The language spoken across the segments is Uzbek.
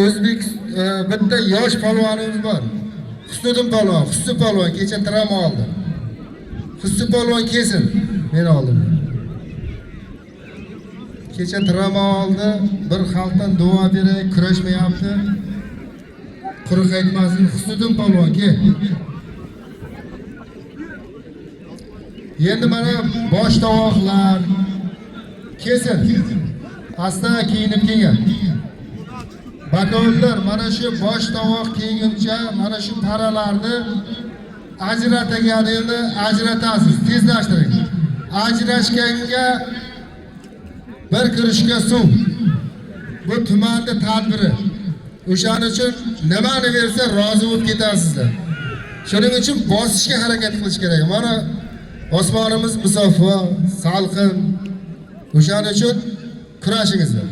O'zbek bitta yosh polvonimiz bor. Husniddin polvon, Husni polvon kecha travma oldi. Husni polvon kelsin meni oldimda. Kecha travma oldi, bir xalqdan duo beray, kurashmayapti. Quruq aytmasin, Husniddin polvon kel. Endi mana bosh tovoqlar kelsin. Asta kiyinib kelgan. Bakovullar mana shu bosh tovoq kiyguncha mana shu paralarni ajratganingni ajratasiz, tezlashtiring. Ajrashganga bir kirishga suv. Bu tumanning tadbiri. O'shaning uchun nimani bersa rozi bo'lib ketasizlar. Shuning uchun bosishga harakat qilish kerak. Mana osmonimiz musaffo, salqin. O'shaning uchun kurashingizlar.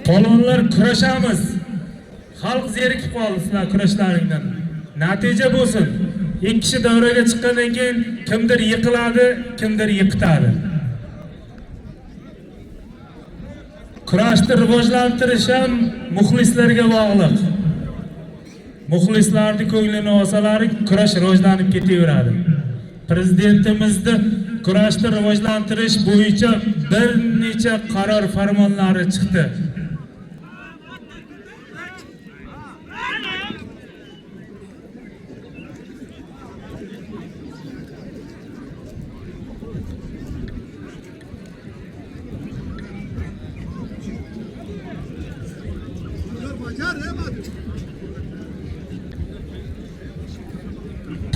Polvonlar kurashamiz. Xalq zerikib qoldi sizlar kurashlaringdan. Natija bo'lsin. Ikki kishi davraga chiqqandan keyin kimdir yiqiladi, kimdir yiqitadi. Kurashni rivojlantirish ham muxlislarga bog'liq. Muxlislarning ko'nglini olsalar, kurash rivojlanib ketaveradi. Prezidentimizni kurashni rivojlantirish bo'yicha bir necha qaror farmonlari chiqdi.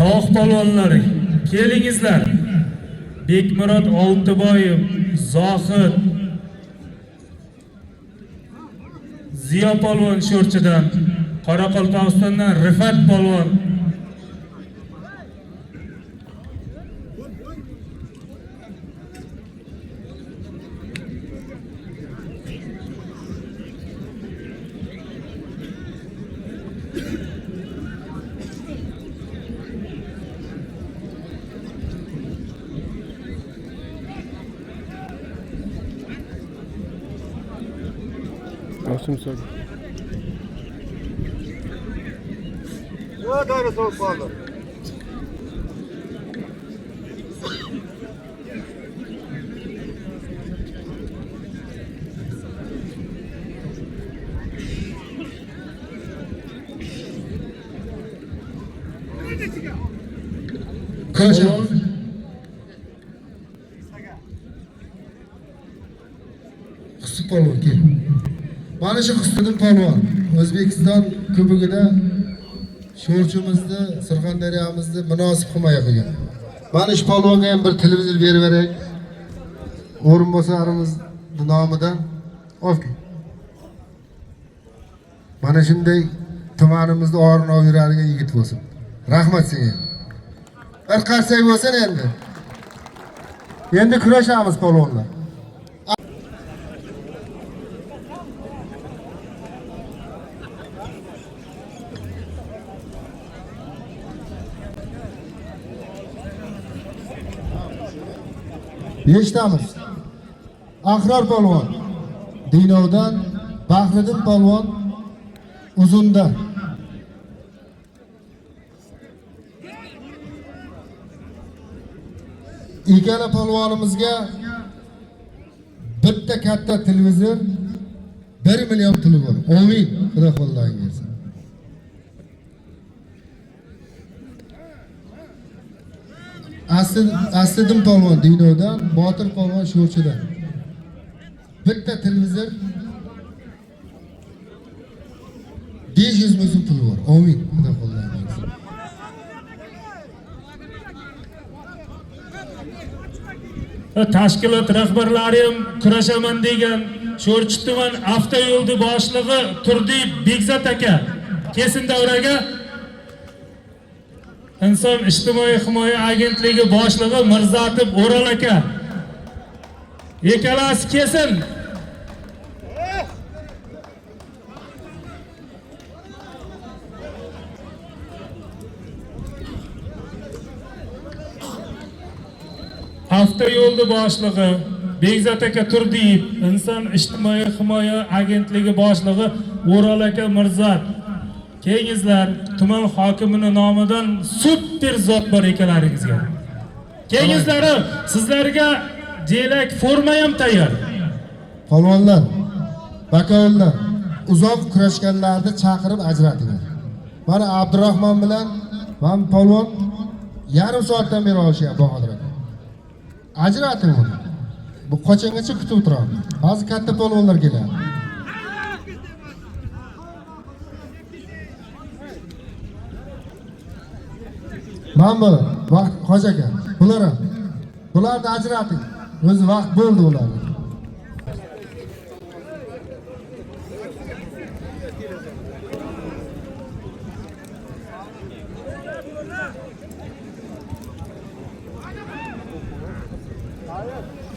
Tog' polvonlari, kelingizlar. Bekmurod Oltiboyev, Zohid, Ziyo polvon Sho'rchidan, Qoraqalpog'istondan Rifat polvon. Awesome, sir. What are those father? Kurashamiz. Husni polvon kel. Mana shu Husniddin polvon O'zbekiston kubogida Sho'rchimizni, Surxondaryomizni munosib himoya qilgan. Mana shu polvonga ham bir televizor berib beray. O'rinbosarimiz nomidan. Olib. Mana shunday tumanimizni o'rin olib yuradigan yigit bo'lsin. Rahmat senga. Bir qarsak bo'lsin endi. Endi kurashamiz polvonlar. Eshitamiz. Ahror polvon Dinovdan, Bahriddin polvon Uzundan. Ikkala polvonimizga bitta katta televizor 1 million puli bor. Amin. Xudo qo'llaring bersin. Asliddin polvon Dinovdan, Botir polvon Sho'rchidan. Bitta televizor 500 ming puli bor. Amin. Xudo qo'llaring bersin. Tashkilot rahbarlari ham kurashaman degan Sho'rchi tuman avtoyo'lni boshlig'i Turdiy Bekzat aka kelsin davraga. Inson ijtimoiy himoya agentligi boshlig'i Mirzatib O'ral aka. Ikkalasi kelsin. Avtoyo'lni boshlig'i Bekzat aka Turdiyev, inson ijtimoiy himoya agentligi boshlig'i O'ral aka Mirzat. Keyingizlar tuman hokimining nomidan super zot bor ekalaringizga. Keyingizlari sizlarga jelak forma ham tayyor. Polvonlar, bakovullar, uzoq kurashganlarni chaqirib ajrating. Mana Abdurahmon bilan men polvon yarim soatdan beri olishyapti Bahodir aka. Ajrating uni. Bu qachongacha kutib turamiz. Hozir katta polvonlar keladi. Mana bu vaqt Hoji aka. Bularni ajrating. O'zi vaqt bo'ldi ularni.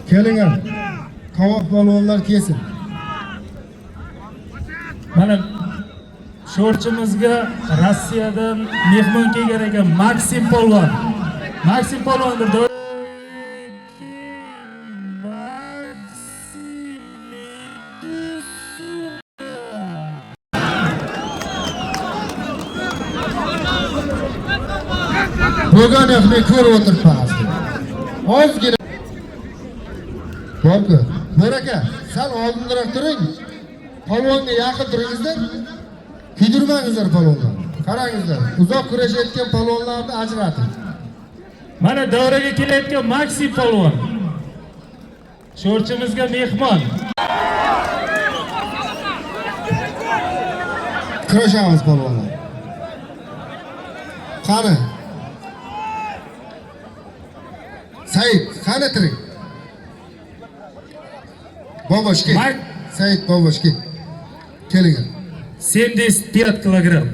Kelingan. Qovoq polvonlar kelsin. Mana Sho'rchimizga Rossiyadan mehmon kelgan ekan Maksim polvon. Maksim polvondir. Bo'ganevni ko'rib o'tiribsiz. Ozgina Borku, Baraka, sal oldinroq turing. Polvonga yaqin turingizlar. Kuydirmangizlar polvonlar. Qarangizlar, uzoq kurashayotgan polvonlarni ajrating. Mana davraga kelayotgan Maksim polvon. Sho'rchimizga mehmon. Kurashamiz polvonlar. Qani? Said, qani turing. Boboshki. Said Boboshki. Keling. 75 kilogramm.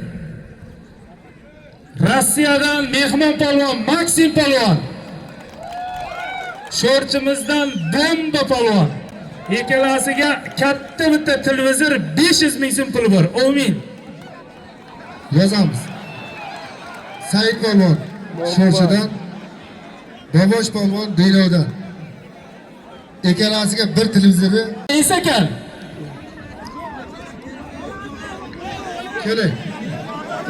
Rossiyadan mehmon polvon Maksim polvon. Sho'rchimizdan bomba polvon. Ikkalasiga katta bitta televizor 500 ming so'm puli bor. Amin. Yozamiz. Said polvon Sho'rchidan, Bobosh polvon Deylovdan. Ikkalasiga bir televizori ekan. Keling.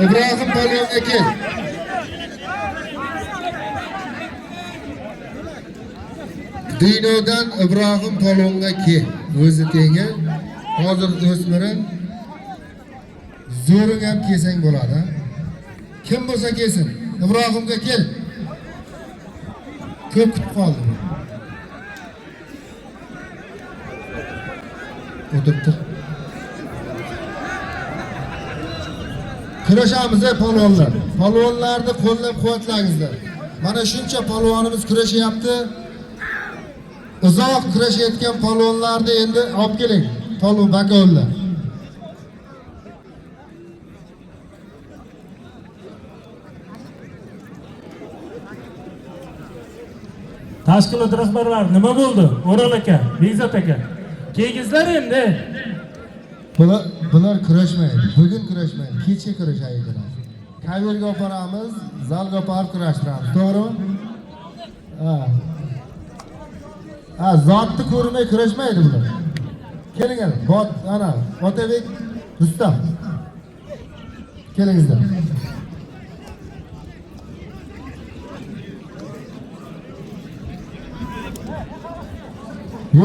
Ibrohim polvonga kel. Dinodan Ibrohim polvonga kel. O'zi tengi. Hozir o'smirim. Zo'ring ham kelsang bo'ladi. Kim bo'lsa kelsin. Ibrohimga kel. Ko'p kutib qoldim. O'tiribdi. Kurashamiz polvonlar. Polvonlarni qo'llab-quvvatlangizlar. Mana shuncha polvonimiz kurashyapti. Uzoq kurashayotgan polvonlarni endi olib keling. Polvon bakovullar. Tashkilot rahbarlari nima bo'ldi? O'ral aka, Bekzat aka. Keyingizlar endi. Bular kurashmaydi. Bugun kurashmaydi. Kecha kurashaydi. Kaverga olib boramiz, zalga olib borib kurashtiramiz. To'g'rimi? Zotni ko'rmay kurashmaydi bular. Kelinglar. Ana, Otabek, Rustam. Kelingizlar.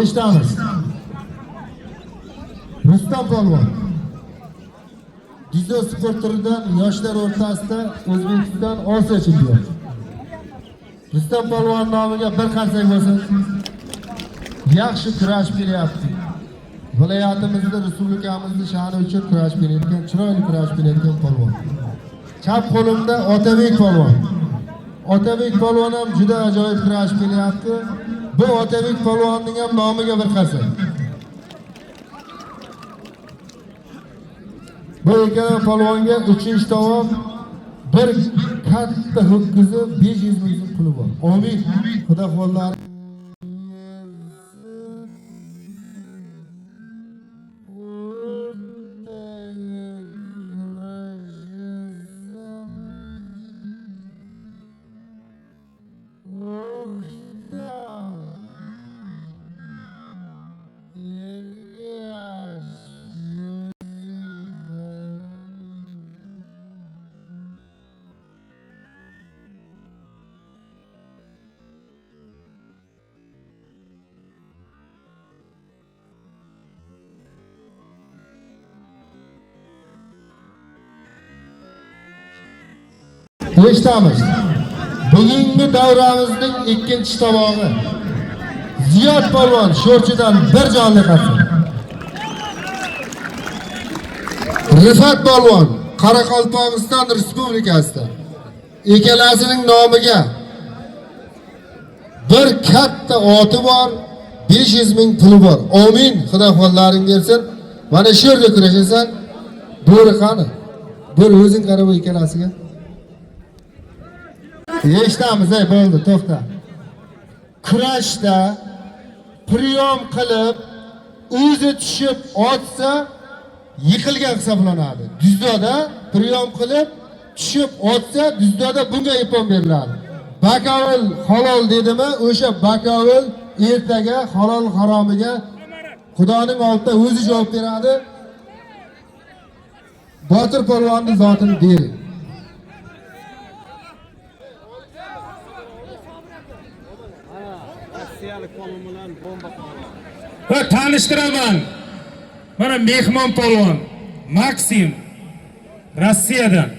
Eshitamiz. Rustam polvon. Dzyudo sport turidan yoshlar o'rtasida O'zbekiston Osiyo chempioni. Rustam polvon nomiga bir qarsak bo'lsin. Yaxshi kurash beryapti. Viloyatimizda, respublikamizda sha'ni uchun kurash berayotgan, chiroyli kurash berayotgan polvon. Chap qo'limda Otabek polvon. Otabek polvon ham juda ajoyib kurash beryapti. Bu Otabek polvonning ham nomiga bir qasam. Bu ikkala polvonga 3-tovoq bir katta ho'kizi 500 ming so'm puli bor. Amin. Xudo xohlari eshitamiz. Bugungi davramizning ikkinchi tomog'i. Ziyod polvon Sho'rchidan bir jonli qasam. Rifat polvon Qoraqalpog'iston Respublikasida ikkalasining nomiga bir katta oti bor, 500 ming puli bor. Amin. Xudo xohlaring bersin. Mana shu yerda kurashasan. Bo'ri qani? Bir o'zing qarab ikkalasiga. Eshitamiz, bo'ldi, to'xta. Kurashda priyom qilib, o'zi tushib otsa, yiqilgan hisoblanadi. Dzyudoda priyom qilib, tushib otsa, dzyudoda bunga ipon beriladi. Bakovul halol dedimi, o'sha bakovul ertaga halol haromiga Xudoning oldida o'zi javob beradi. Botir polvonning zotini bering. Va tanishtiraman. Mana mehmon polvon Maksim Rossiyadan.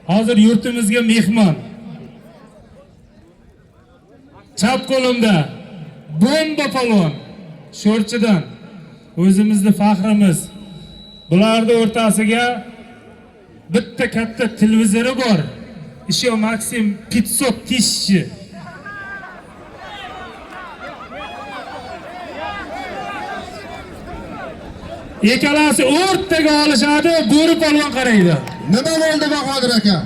Hozir yurtimizga mehmon. Chap qo'limda bomba polvon Sho'rchidan. O'zimizning faxrimiz. Bularning o'rtasiga bitta katta televizori bor. Isho Maksim 500 tishchi. Ikkalasi o'rtaga olishadi, bo'ri polvon qaraydi. Nima bo'ldi Bahodir aka?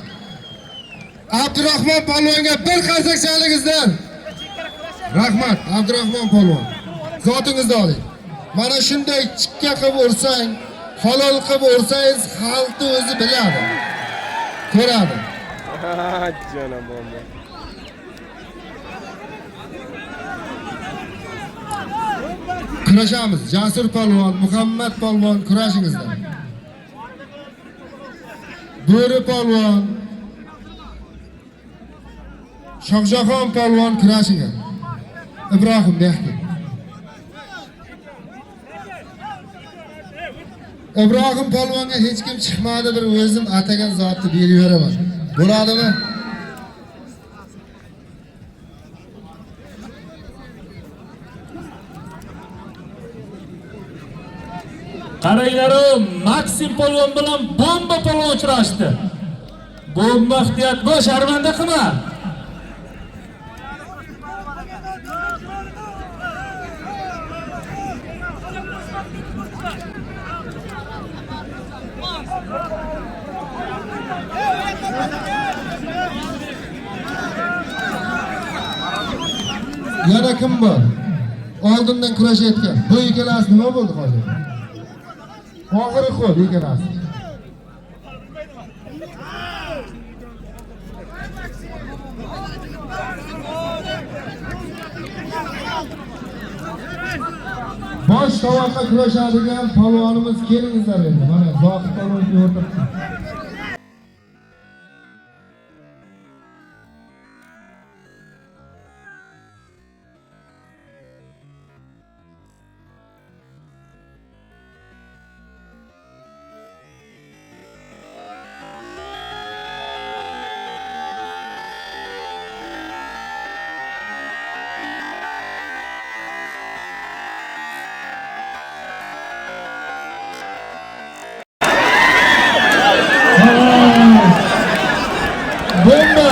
Abdurahmon polvonga bir qasak chalingizdan. Rahmat, Abdurahmon polvon. Zotingizni oling. Mana shunday chikka qilib ursang, halol qilib ursangiz, xalqni o'zi biladi. Ko'radi. Canım bomba. Kurashamiz. Jasur polvon, Muhammad polvon kurashingizda. Bo'ri polvon, Shohjahon polvon kurashiga. Ibrohim Mehdi. Ibrohim polvonga hech kim chiqmadi, bir o'zim atagan zotni beraveraman. Bo'ladimi? Qaranglar, Maksim polvon bilan bomba polvon uchrashdi. Bomba ehtiyot bo'sh, sharmanda qilma. Yana kim bor? Oldindan kurashayotgan. Bu ikkalasi nima bo'ldi hozir? Oxiri qo'l ikkalasi. Bosh tovoqqa kurashadigan polvonimiz kelingizlar endi. Mana Zohid polvonga o'rtoqchi. Bomba!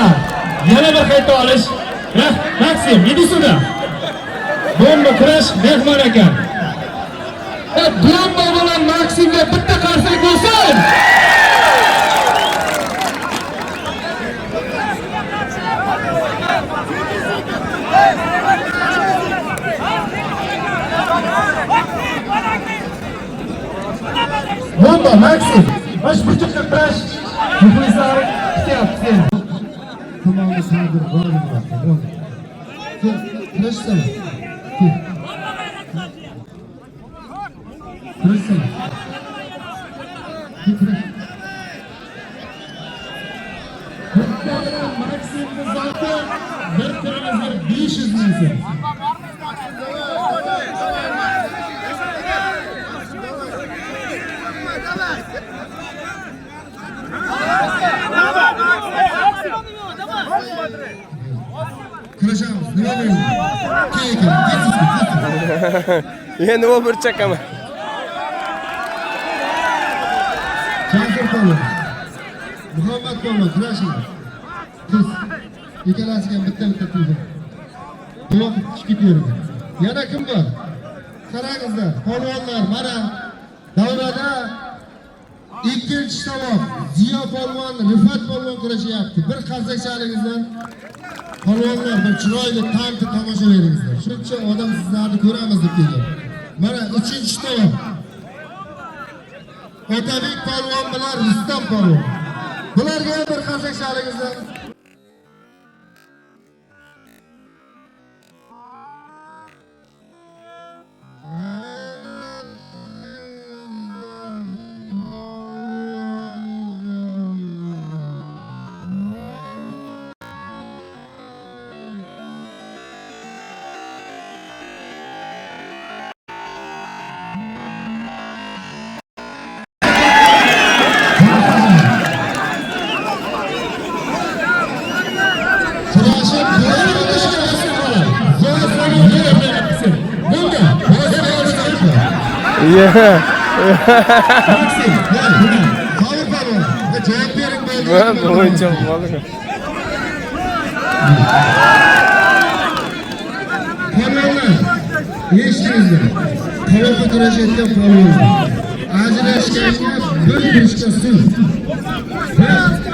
Yana bir qayta olish. Maksim, yedi suvda. Bomba kurash mehmon ekan. Bomba bilan Maksimga bitta qarshilik bo'lsin. Bomba Maksim. Baş buçukta kurash. Muxlislar kutyapti. Tomog'i sadir bo'ladi. Kurashsana. Kurashsana. Maksimni zoti bir transfer 500 ming so'm. Kurashamiz. Nima bo'ldi? Keyin. Endi bu bir chaqama. Jafar polvon. Muhammad polvon kurashing. Qiz. Ikkalasiga bitta tuydi. To'q chiqib yurdi. Yana kim bor? Qarangizlar, polvonlar mana davrada ikkinchi tomoq Ziyo polvon, Rifat polvon kurashyapti. Bir qarsakchaligingizlar. Polvonlar bir chiroyli tanti tomosha beringizlar. Shuncha odam sizlarni ko'ramiz deb kelgan. Mana uchinchi tomoq. Otabek polvon bilan Rustam polvon. Bularga bir qarsakchaligingizlar. Maksim, Favur polvon, javob bering bo'ldi. Bu bo'yicha bo'ldi. Polvonlar, eshitdingizmi? Qaloqqa kurashayotgan polvonlar. Ajrashganga bir burishga suv. Xalqni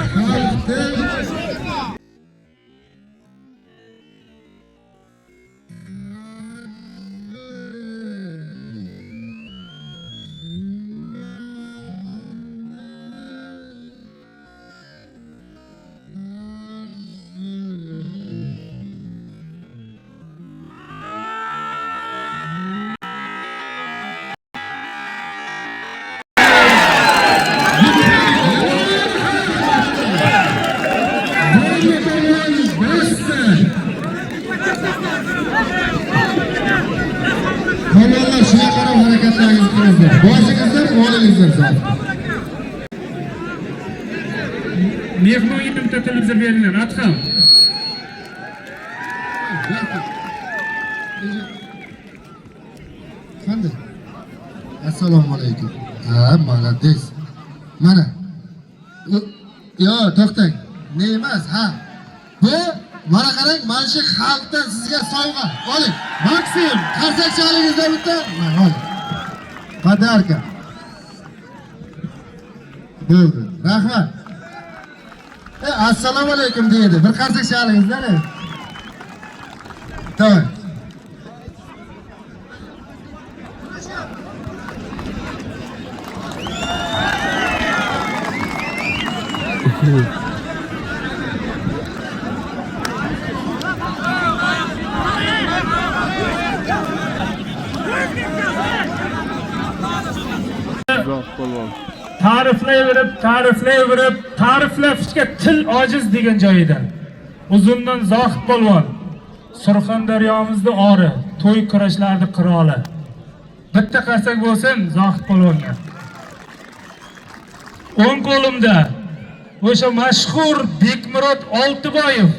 polvonlar shunga qarab harakatlaringizni qilingizlar. Boshingizdan olingizlar zo'rg'a. Mehmonga bitta televizor beringlar, Adham. Qanday? Assalomu alaykum. Ha, malades. Mana. Yo, to'xtang. Ne emas, ha. Bu mana qarang, mana shu xalqdan sizga sovg'a. Oling. Maksim, qarsakchaligingizda bitta. Mana oling. Podarka. Bo'ldi. Rahmat. Assalomu alaykum deydi. Bir qarsakchaligingizda. Tamam. Polvon. Ta'riflayverib, ta'riflashga til ojiz degan joyidan. Uzundan Zohid polvon, Surxondaryomizda ori, to'y kurashlarida qiroli. Bitta qarsak bo'lsin Zohid polvonga. O'ng qo'limda o'sha mashhur Bekmurod Oltiboyev,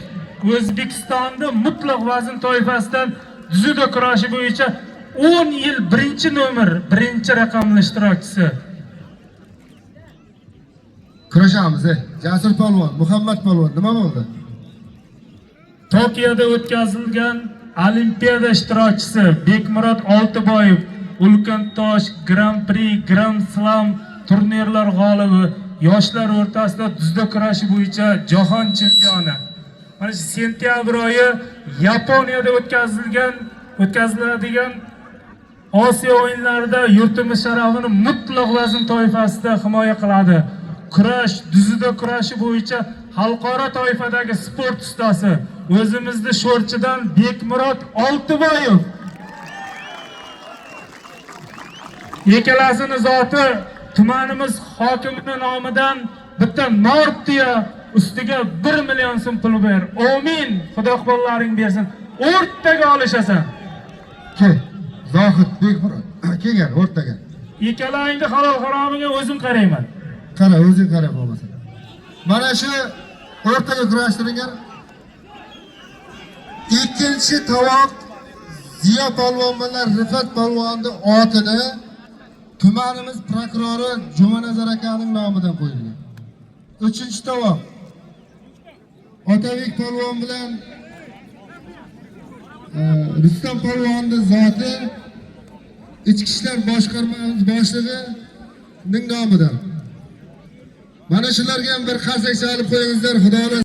O'zbekistonda mutlaq vazn toifasidan dzyudo kurashi bo'yicha 10 yil birinchi nomer, birinchi raqamli ishtirokchisi. Kurashamiz, Jasur polvon, Muhammad polvon nima bo'ldi? Tokioda o'tkazilgan Olimpiada ishtirokchisi Bekmurod Oltiboyev Ulkantosh Grand Prix Grand Slam turnirlar g'olibi, yoshlar o'rtasida dzyudo kurashi bo'yicha jahon chempioni. Mana shu sentyabr oyi Yaponiyada o'tkaziladigan Osiyo o'yinlarida yurtimiz sharafini mutlaq vazn toifasida himoya qiladi. Kurash, dzyudo kurashi bo'yicha xalqaro toifadagi sport ustasi o'zimizning sho'rchidan Bekmurod Oltiboyev. Ikkalasini zoti tumanimiz hokimining nomidan bitta Nortiya ustiga 1 million so'm pul ber. Amin. Xudo qo'llaring bersin. O'rtaga olishasan. Ke, Zohid Bekmurod. Kelgan o'rtaga. Ikkalangni halol haromiga o'zim qarayman. Qara, o'zing qarab bo'lmasa. Mana shu o'rtaga kurashtirilgan ikkinchi tovoq Ziyo polvon bilan Rifat polvonning otini tumanimiz prokurori Jumanazar akaning nomidan qo'yilgan. Uchinchi tovoq Otabek polvon bilan Rustam polvonning zoti Ichki ishlar boshqarmasi boshlig'ining nomidan. Mana shularga ham bir qarsak chalib qo'yingizlar, xudo